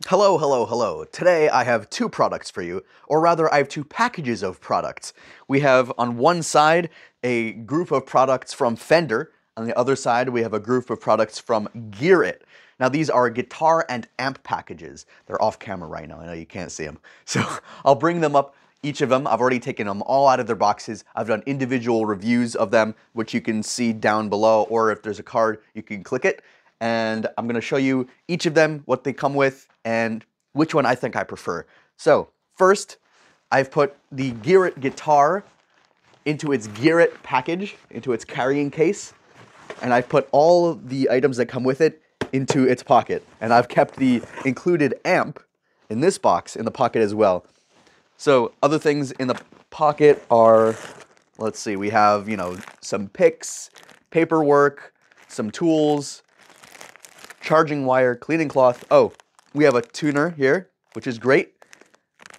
Hello, hello, hello. Today I have two products for you, or rather I have two packages of products. We have on one side a group of products from Fender, on the other side we have a group of products from GearIt. Now these are guitar and amp packages. They're off camera right now, I know you can't see them. So I'll bring them up, each of them. I've already taken them all out of their boxes. I've done individual reviews of them, which you can see down below, or if there's a card, you can click it. And I'm going to show you each of them, what they come with, and which one I think I prefer. So, first, I've put the GearIt guitar into its GearIt package, into its carrying case, and I've put all of the items that come with it into its pocket. And I've kept the included amp in this box in the pocket as well. So, other things in the pocket are, let's see, we have, some picks, paperwork, some tools, charging wire, cleaning cloth. Oh, we have a tuner here, which is great.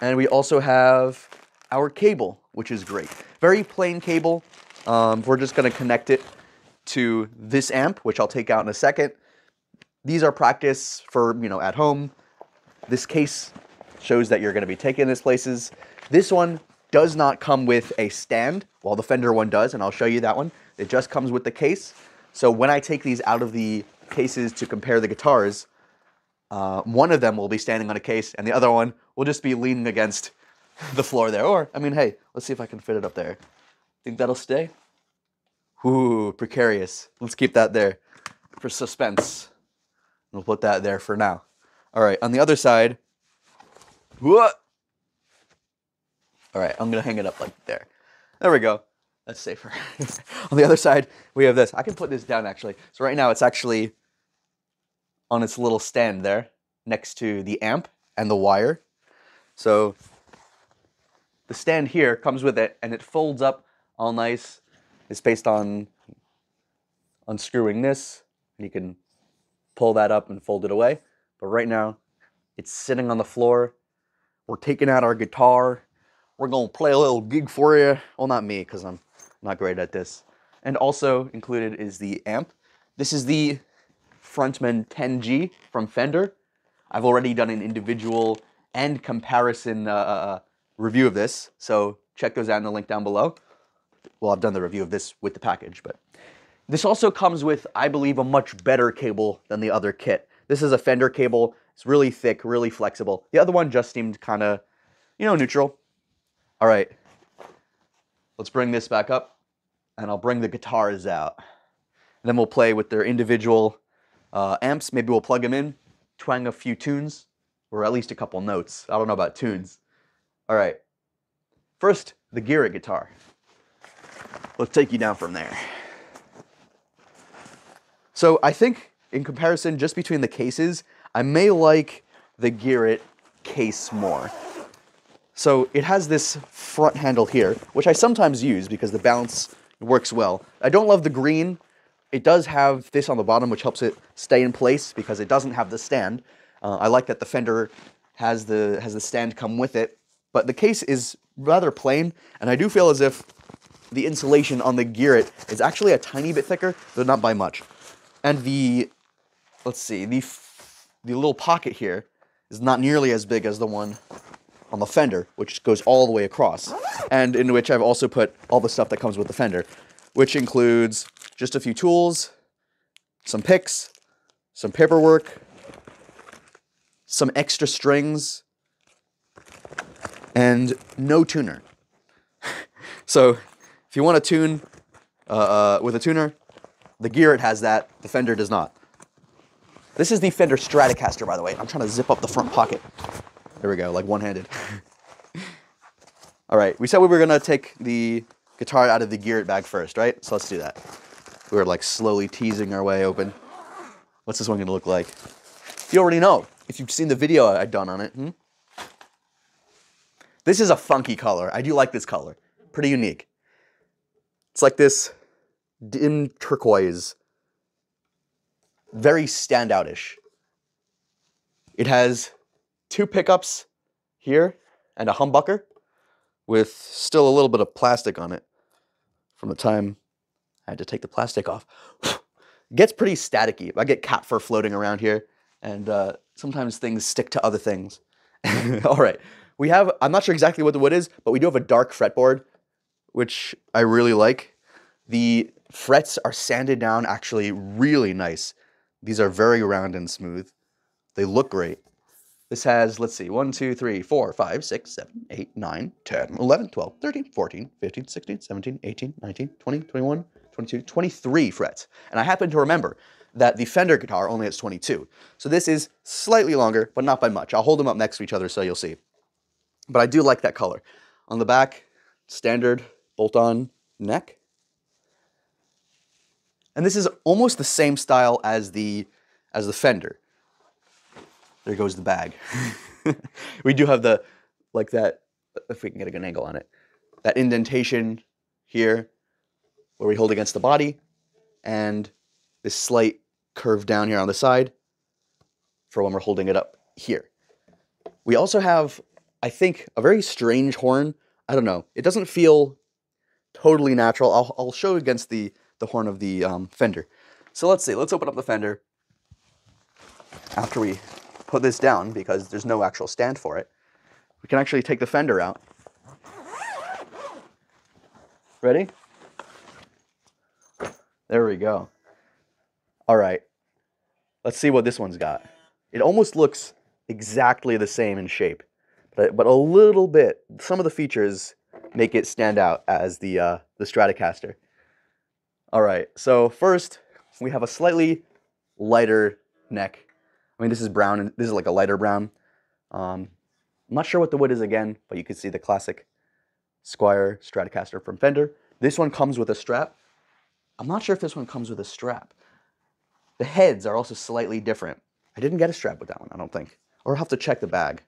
And we also have our cable, which is great. Very plain cable. We're just going to connect it to this amp, which I'll take out in a second. These are practice for, at home. This case shows that you're going to be taking this places. This one does not come with a stand, while the Fender one does, and I'll show you that one. It just comes with the case. So when I take these out of the cases to compare the guitars, one of them will be standing on a case and the other one will just be leaning against the floor there. Or, hey, let's see if I can fit it up there. Think that'll stay? Ooh, precarious. Let's keep that there for suspense. We'll put that there for now. All right, on the other side, what? All right, I'm gonna hang it up like there. There we go. That's safer. On the other side, we have this. I can put this down actually. So right now it's actually on its little stand there next to the amp and the wire. So the stand here comes with it and it folds up all nice. It's based on unscrewing this. You can pull that up and fold it away. But right now it's sitting on the floor. We're taking out our guitar. We're gonna play a little gig for you. Well, not me, because I'm not great at this. And also included is the amp. This is the Frontman 10G from Fender. I've already done an individual and comparison review of this, so check those out in the link down below. Well, I've done the review of this with the package, but this also comes with, I believe, a much better cable than the other kit. This is a Fender cable. It's really thick, really flexible. The other one just seemed kind of, neutral. All right, let's bring this back up, and I'll bring the guitars out. And then we'll play with their individual amps. Maybe we'll plug them in, twang a few tunes, or at least a couple notes. I don't know about tunes. All right, first, the GearIt guitar. Let's take you down from there. So I think, in comparison, just between the cases, I may like the GearIt case more. So it has this front handle here, which I sometimes use because the bounce works well. I don't love the green. It does have this on the bottom, which helps it stay in place because it doesn't have the stand. I like that the Fender has the stand come with it, but the case is rather plain, and I do feel as if the insulation on the GearIt is actually a tiny bit thicker, though not by much. And the little pocket here is not nearly as big as the one on the Fender, which goes all the way across, and in which I've also put all the stuff that comes with the Fender, which includes just a few tools, some picks, some paperwork, some extra strings, and no tuner. So if you want to tune with a tuner, the GearIt has that, the Fender does not. This is the Fender Stratocaster, by the way. I'm trying to zip up the front pocket. There we go, like one-handed. All right, we said we were gonna take the guitar out of the GearIt bag first, right? So let's do that. We were like slowly teasing our way open. What's this one gonna look like? You already know, if you've seen the video I've done on it. This is a funky color. I do like this color. Pretty unique. It's like this dim turquoise. Very standout-ish. It has two pickups here and a humbucker with still a little bit of plastic on it from the time I had to take the plastic off. It gets pretty staticky. I get cat fur floating around here. and sometimes things stick to other things. All right, we have, I'm not sure exactly what the wood is, but we do have a dark fretboard, which I really like. The frets are sanded down actually really nice. These are very round and smooth. They look great. This has, let's see, 1, 2, 3, 4, 5, 6, 7, 8, 9, 10, 11, 12, 13, 14, 15, 16, 17, 18, 19, 20, 21, 22, 23 frets. And I happen to remember that the Fender guitar only has 22. So this is slightly longer, but not by much. I'll hold them up next to each other so you'll see. But I do like that color. On the back, standard bolt-on neck. And this is almost the same style as the Fender. There goes the bag. We do have the, like that, if we can get a good angle on it, that indentation here where we hold against the body, and this slight curve down here on the side for when we're holding it up here. We also have, I think, a very strange horn. I don't know. It doesn't feel totally natural. I'll show against the horn of the Fender. So let's see. Let's open up the Fender after we put this down, because there's no actual stand for it. We can actually take the Fender out. Ready? There we go. All right. Let's see what this one's got. It almost looks exactly the same in shape, but a little bit, some of the features make it stand out as the Stratocaster. All right, so first we have a slightly lighter neck. I mean, this is brown, and this is like a lighter brown. I'm not sure what the wood is again, but you can see the classic Squier Stratocaster from Fender. This one comes with a strap. I'm not sure if this one comes with a strap. The heads are also slightly different. I didn't get a strap with that one, I don't think. Or I'll have to check the bag.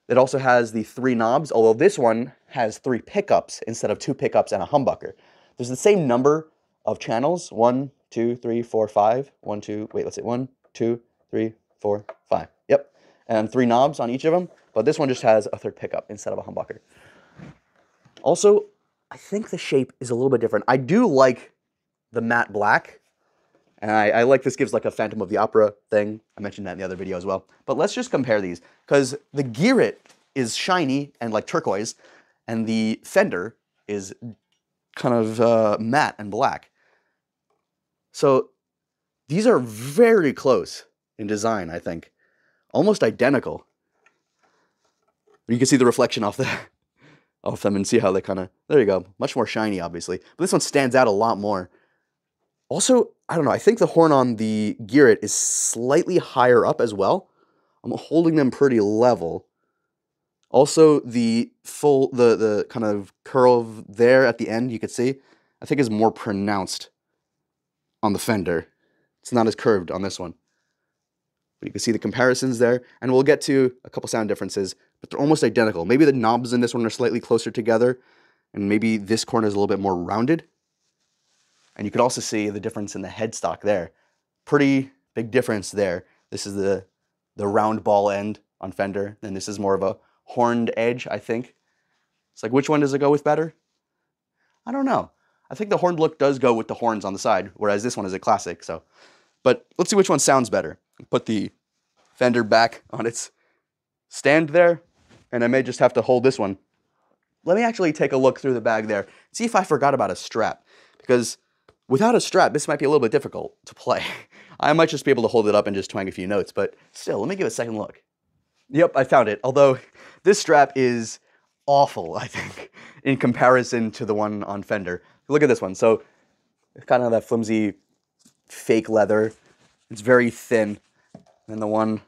It also has the 3 knobs, although this one has 3 pickups instead of 2 pickups and a humbucker. There's the same number of channels, 1, 2, 3, 4, 5. 1, 2, wait, let's see, 1, 2, 3, 4, 5. Yep, and 3 knobs on each of them, but this one just has a 3rd pickup instead of a humbucker. Also, I think the shape is a little bit different. I do like the matte black, and I like this, gives like a Phantom of the Opera thing. I mentioned that in the other video as well. But let's just compare these, because the GearIt is shiny and like turquoise, and the Fender is kind of matte and black. So these are very close in design, I think. Almost identical. You can see the reflection off them and see how they kind of, there you go. Much more shiny, obviously. But this one stands out a lot more. Also, I don't know, I think the horn on the GearIt is slightly higher up as well. I'm holding them pretty level. Also, the kind of curve there at the end, you could see, I think is more pronounced on the Fender. It's not as curved on this one. But you can see the comparisons there, and we'll get to a couple sound differences, but they're almost identical. Maybe the knobs in this one are slightly closer together, and maybe this corner is a little bit more rounded. And you could also see the difference in the headstock there. Pretty big difference there. This is the round ball end on Fender, and this is more of a horned edge, I think. It's like, which one does it go with better? I don't know. I think the horned look does go with the horns on the side, whereas this one is a classic, so. But let's see which one sounds better. Put the Fender back on its stand there, and I may just have to hold this one. Let me actually take a look through the bag there, see if I forgot about a strap, because without a strap, this might be a little bit difficult to play. I might just be able to hold it up and just twang a few notes, but still, let me give it a second look. Yep, I found it, although this strap is awful, I think, in comparison to the one on Fender. Look at this one. So it's kind of that flimsy fake leather. It's very thin. And the one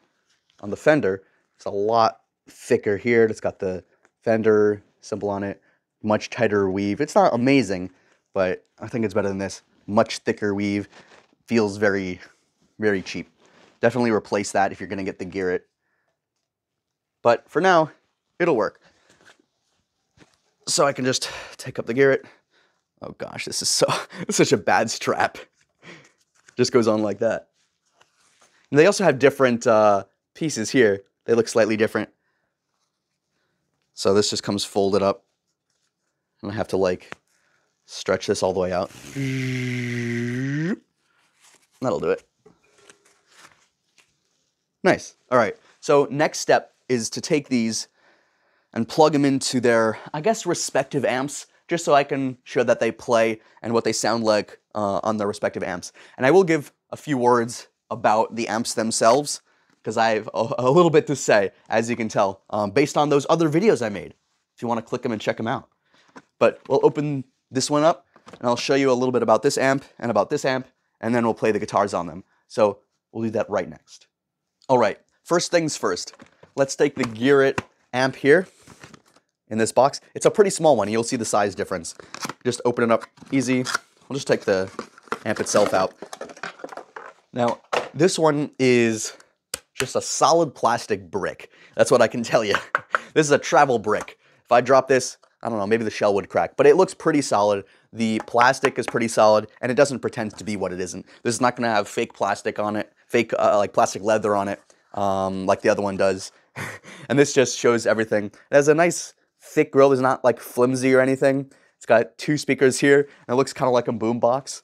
on the Fender, it's a lot thicker here. It's got the Fender symbol on it, much tighter weave. It's not amazing, but I think it's better than this. Much thicker weave. Feels very, very cheap. Definitely replace that if you're going to get the GearIt. But for now, it'll work. So I can just take up the GearIt. Oh gosh, this is such a bad strap. Just goes on like that. And they also have different pieces here. They look slightly different. So this just comes folded up. And I have to like stretch this all the way out. That'll do it. Nice. All right. So next step is to take these and plug them into their, I guess, respective amps, just so I can show that they play and what they sound like on their respective amps. And I will give a few words about the amps themselves, because I have a little bit to say, as you can tell, based on those other videos I made, if you want to click them and check them out. But we'll open this one up, and I'll show you a little bit about this amp and about this amp, and then we'll play the guitars on them. So we'll do that right next. All right, first things first. Let's take the GearIt amp here in this box. It's a pretty small one. You'll see the size difference. Just open it up easy. We'll just take the amp itself out. Now, this one is just a solid plastic brick. That's what I can tell you. This is a travel brick. If I drop this, I don't know, maybe the shell would crack, but it looks pretty solid. The plastic is pretty solid, and it doesn't pretend to be what it isn't. This is not gonna have fake plastic on it, fake like plastic leather on it, like the other one does. And this just shows everything. It has a nice thick grill. It's not like flimsy or anything. It's got 2 speakers here, and it looks kind of like a boom box.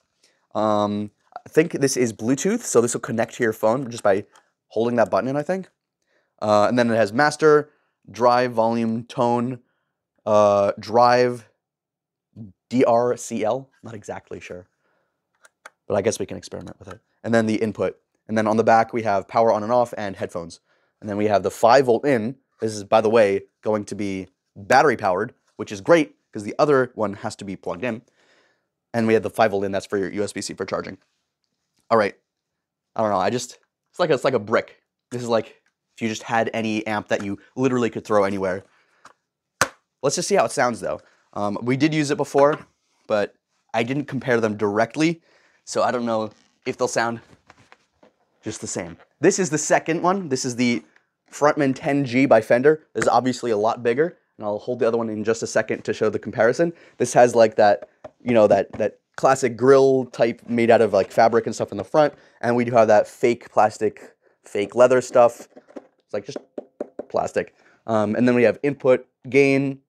I think this is Bluetooth, so this will connect to your phone just by holding that button in, I think. And then it has master, drive, volume, tone, drive, DRCL. Not exactly sure, but I guess we can experiment with it. And then the input. And then on the back, we have power on and off and headphones. And then we have the 5-volt in. This is, by the way, going to be battery powered, which is great because the other one has to be plugged in. And we have the 5-volt in. That's for your USB-C for charging. All right. I don't know. it's like a brick. This is like if you just had any amp that you literally could throw anywhere. Let's just see how it sounds, though. We did use it before, but I didn't compare them directly, so I don't know if they'll sound just the same. This is the second one. This is the Frontman 10G by Fender. This is obviously a lot bigger, and I'll hold the other one in just a second to show the comparison. This has like that, you know, that classic grill type made out of like fabric and stuff in the front, and we do have that fake plastic, fake leather stuff. It's like just plastic. And then we have input, gain,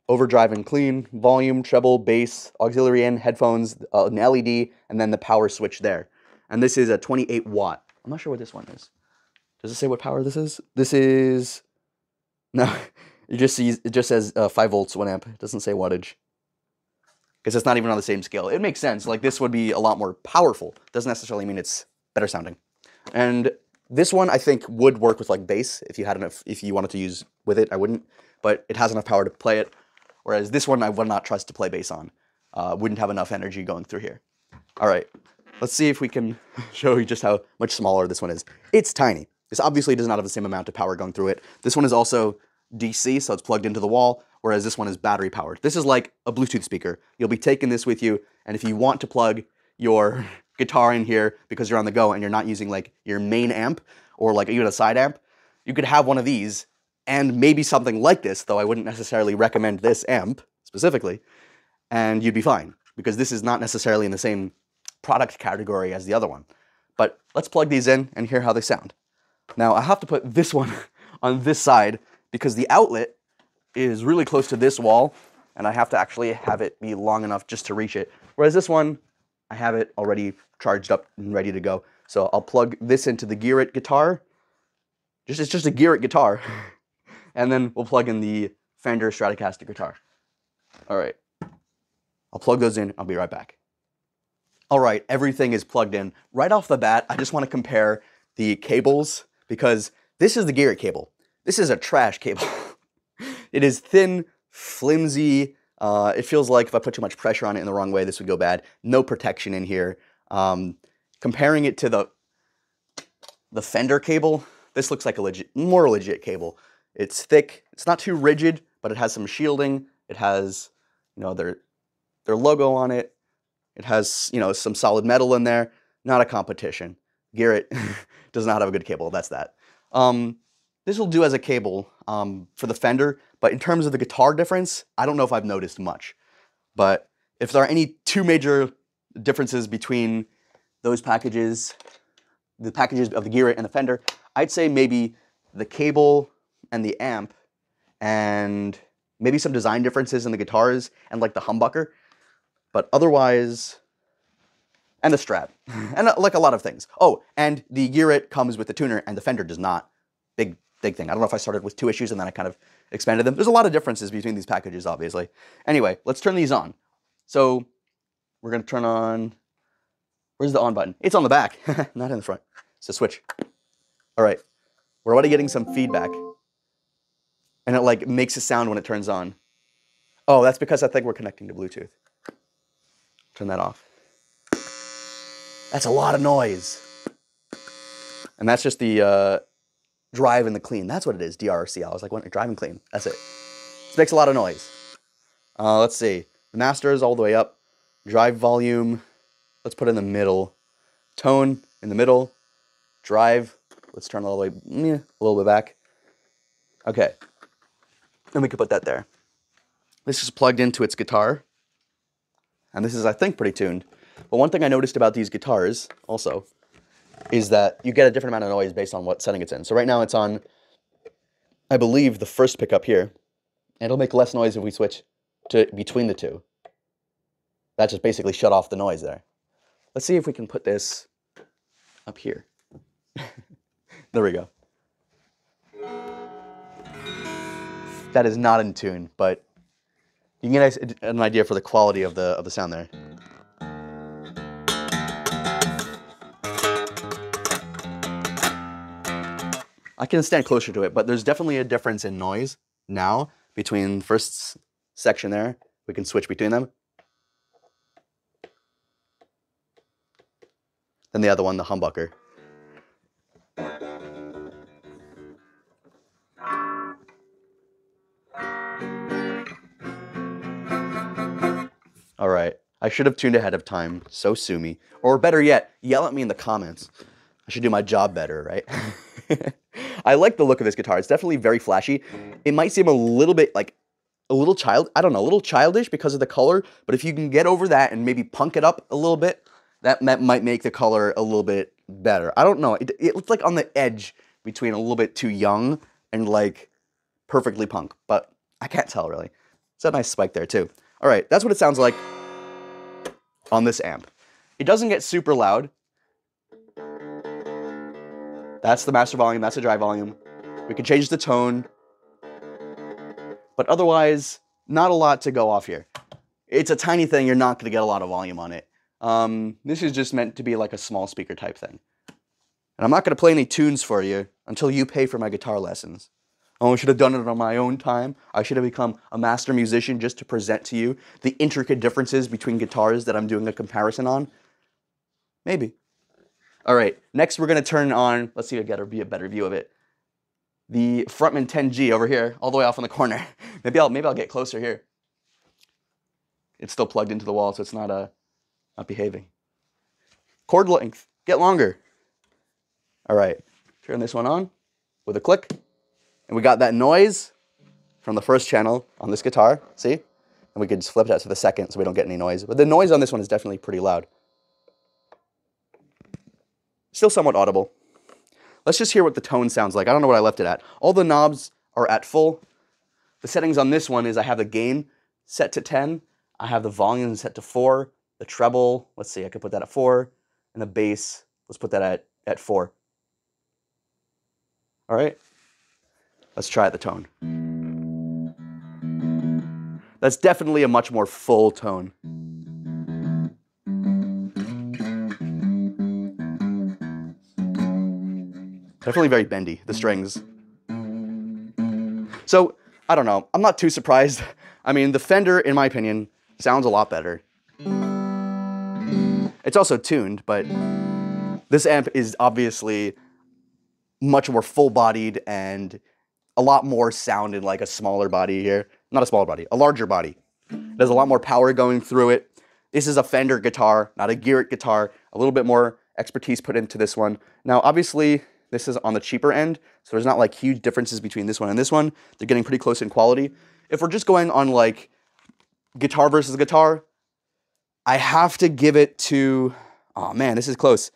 overdrive and clean, volume, treble, bass, auxiliary in, headphones, an LED, and then the power switch there. And this is a 28 watt. I'm not sure what this one is. Does it say what power this is? This is, no, it just says 5 volts, 1 amp. It doesn't say wattage. Because it's not even on the same scale. It makes sense. Like this would be a lot more powerful. Doesn't necessarily mean it's better sounding. And this one I think would work with like bass if you had enough, if you wanted to use with it. I wouldn't, but it has enough power to play it. Whereas this one I would not trust to play bass on. Wouldn't have enough energy going through here. All right, let's see if we can show you just how much smaller this one is. It's tiny. This obviously does not have the same amount of power going through it. This one is also DC, so it's plugged into the wall, whereas this one is battery powered. This is like a Bluetooth speaker. You'll be taking this with you, and if you want to plug your guitar in here because you're on the go and you're not using like your main amp or like even a side amp, you could have one of these and maybe something like this, though I wouldn't necessarily recommend this amp specifically, and you'd be fine because this is not necessarily in the same product category as the other one. But let's plug these in and hear how they sound. Now I have to put this one on this side because the outlet is really close to this wall and I have to actually have it be long enough just to reach it. Whereas this one, I have it already charged up and ready to go. So I'll plug this into the GearIt guitar. It's just a GearIt guitar. And then we'll plug in the Fender Stratocaster guitar. All right, I'll plug those in. I'll be right back. All right, everything is plugged in. Right off the bat, I just want to compare the cables because this is the GearIt cable. This is a trash cable. It is thin, flimsy. It feels like if I put too much pressure on it in the wrong way, this would go bad. No protection in here. Comparing it to the Fender cable, this looks like a more legit cable. It's thick. It's not too rigid, but it has some shielding. It has, you know, their logo on it. It has, you know, some solid metal in there. Not a competition. GearIt does not have a good cable. That's that. This will do as a cable for the Fender, but in terms of the guitar difference, I don't know if I've noticed much. But if there are any 2 major differences between those packages, the packages of the GearIt and the Fender, I'd say maybe the cable and the amp, and maybe some design differences in the guitars and like the humbucker. But otherwise, And the strap. And like a lot of things. Oh, and the GearIt comes with the tuner, and the Fender does not. Big thing. I don't know if I started with 2 issues and then I kind of expanded them. There's a lot of differences between these packages, obviously. Anyway, let's turn these on. So we're going to turn on... Where's the on button? It's on the back, not in the front. It's a switch. All right. We're already getting some feedback. And it like makes a sound when it turns on. Oh, that's because I think we're connecting to Bluetooth. Turn that off. That's a lot of noise. And that's just the drive and the clean. That's what it is, DRC. I was like, drive and clean. That's it. This makes a lot of noise. Let's see. The master is all the way up. Drive volume, let's put in the middle. Tone in the middle. Drive, let's turn all the way, a little bit back. Okay. And we can put that there. This is plugged into its guitar. And this is, I think, pretty tuned. But one thing I noticed about these guitars, also, is that you get a different amount of noise based on what setting it's in. So right now it's on, I believe, the first pickup here. And it'll make less noise if we switch to between the two. That just basically shut off the noise there. Let's see if we can put this up here. There we go. That is not in tune, but you can get an idea for the quality of the sound there. I can stand closer to it, but there's definitely a difference in noise now between the first section there. We can switch between them. Then the other one, the humbucker. All right, I should have tuned ahead of time, so sue me. Or better yet, yell at me in the comments. I should do my job better, right? I like the look of this guitar. It's definitely very flashy. It might seem a little bit like a little childish because of the color, but if you can get over that and maybe punk it up a little bit, that might make the color a little bit better. I don't know. It looks like on the edge between a little bit too young and like perfectly punk, but I can't tell really. It's a nice spike there too. All right, that's what it sounds like on this amp. It doesn't get super loud. That's the master volume, that's the drive volume. We can change the tone. But otherwise, not a lot to go off here. It's a tiny thing, you're not gonna get a lot of volume on it. This is just meant to be like a small speaker type thing. And I'm not gonna play any tunes for you until you pay for my guitar lessons. Oh, I should have done it on my own time. I should have become a master musician just to present to you the intricate differences between guitars that I'm doing a comparison on. Maybe. All right, next we're gonna turn on, let's see if I get a better view of it. The Frontman 10G over here, all the way off in the corner. maybe I'll get closer here. It's still plugged into the wall, so it's not behaving. Chord length, get longer. All right, turn this one on with a click. And we got that noise from the first channel on this guitar, see? And we could just flip that to the second so we don't get any noise. But the noise on this one is definitely pretty loud. Still somewhat audible. Let's just hear what the tone sounds like. I don't know what I left it at. All the knobs are at full. The settings on this one is I have the gain set to 10. I have the volume set to 4. The treble, let's see, I could put that at 4. And the bass, let's put that at 4. All right. Let's try the tone. That's definitely a much more full tone. Definitely very bendy, the strings. So, I don't know. I'm not too surprised. I mean, the Fender, in my opinion, sounds a lot better. It's also tuned, but this amp is obviously much more full-bodied and a lot more sounded like a smaller body here. Not a smaller body, a larger body. There's a lot more power going through it. This is a Fender guitar, not a GearIt guitar. A little bit more expertise put into this one. Now, obviously, this is on the cheaper end, so there's not like huge differences between this one and this one. They're getting pretty close in quality. If we're just going on like guitar versus guitar, I have to give it to, oh man, this is close.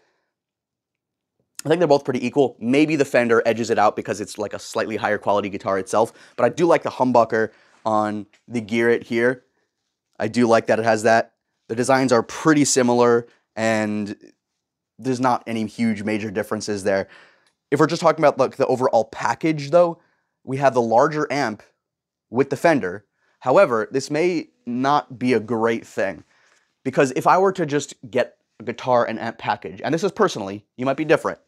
I think they're both pretty equal. Maybe the Fender edges it out because it's like a slightly higher quality guitar itself, but I do like the humbucker on the GearIt here. I do like that it has that. The designs are pretty similar. and there's not any huge major differences there. If we're just talking about like the overall package though, we have the larger amp with the Fender. However, this may not be a great thing, because if I were to just get a guitar and amp package, and this is personally, you might be different,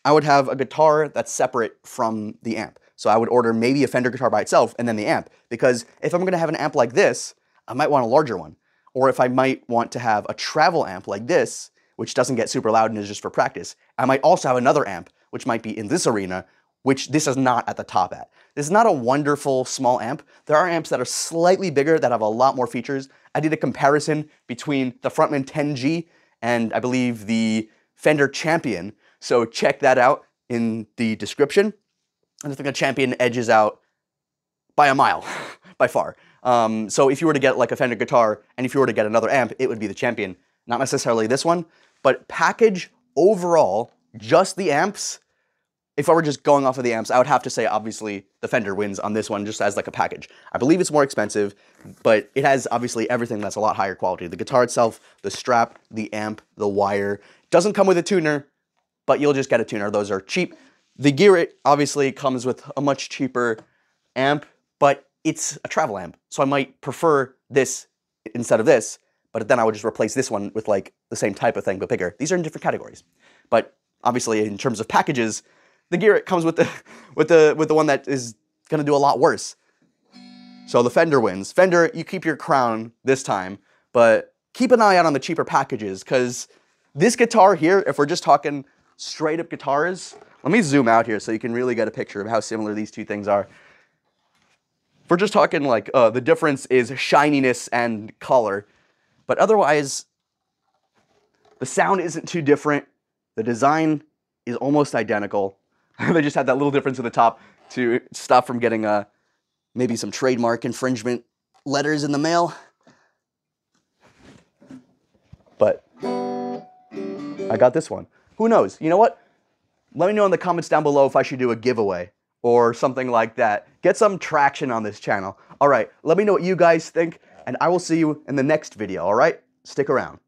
I would have a guitar that's separate from the amp. So I would order maybe a Fender guitar by itself and then the amp, because if I'm gonna have an amp like this, I might want a larger one. Or if I might want to have a travel amp like this, which doesn't get super loud and is just for practice, I might also have another amp, which might be in this arena, which this is not at the top at. This is not a wonderful small amp. There are amps that are slightly bigger that have a lot more features. I did a comparison between the Frontman 10G and I believe the Fender Champion, so check that out in the description. And I think the Champion edges out by a mile, by far. So if you were to get like a Fender guitar, and if you were to get another amp, it would be the Champion. Not necessarily this one, but package overall, just the amps, if I were just going off of the amps, I would have to say obviously the Fender wins on this one just as like a package. I believe it's more expensive, but it has obviously everything that's a lot higher quality. The guitar itself, the strap, the amp, the wire. Doesn't come with a tuner, but you'll just get a tuner. Those are cheap. The GearIt obviously comes with a much cheaper amp, but it's a travel amp. So I might prefer this instead of this, but then I would just replace this one with like the same type of thing, but bigger. These are in different categories. But obviously in terms of packages, the GearIt comes with the one that is gonna do a lot worse. So the Fender wins. Fender, you keep your crown this time, but keep an eye out on the cheaper packages, because this guitar here, if we're just talking straight up guitars, let me zoom out here so you can really get a picture of how similar these two things are. If we're just talking like, the difference is shininess and color, but otherwise, the sound isn't too different. The design is almost identical. They just had that little difference at the top to stop from getting maybe some trademark infringement letters in the mail. But I got this one. Who knows? You know what? Let me know in the comments down below if I should do a giveaway or something like that. Get some traction on this channel. All right, let me know what you guys think, and I will see you in the next video, all right? Stick around.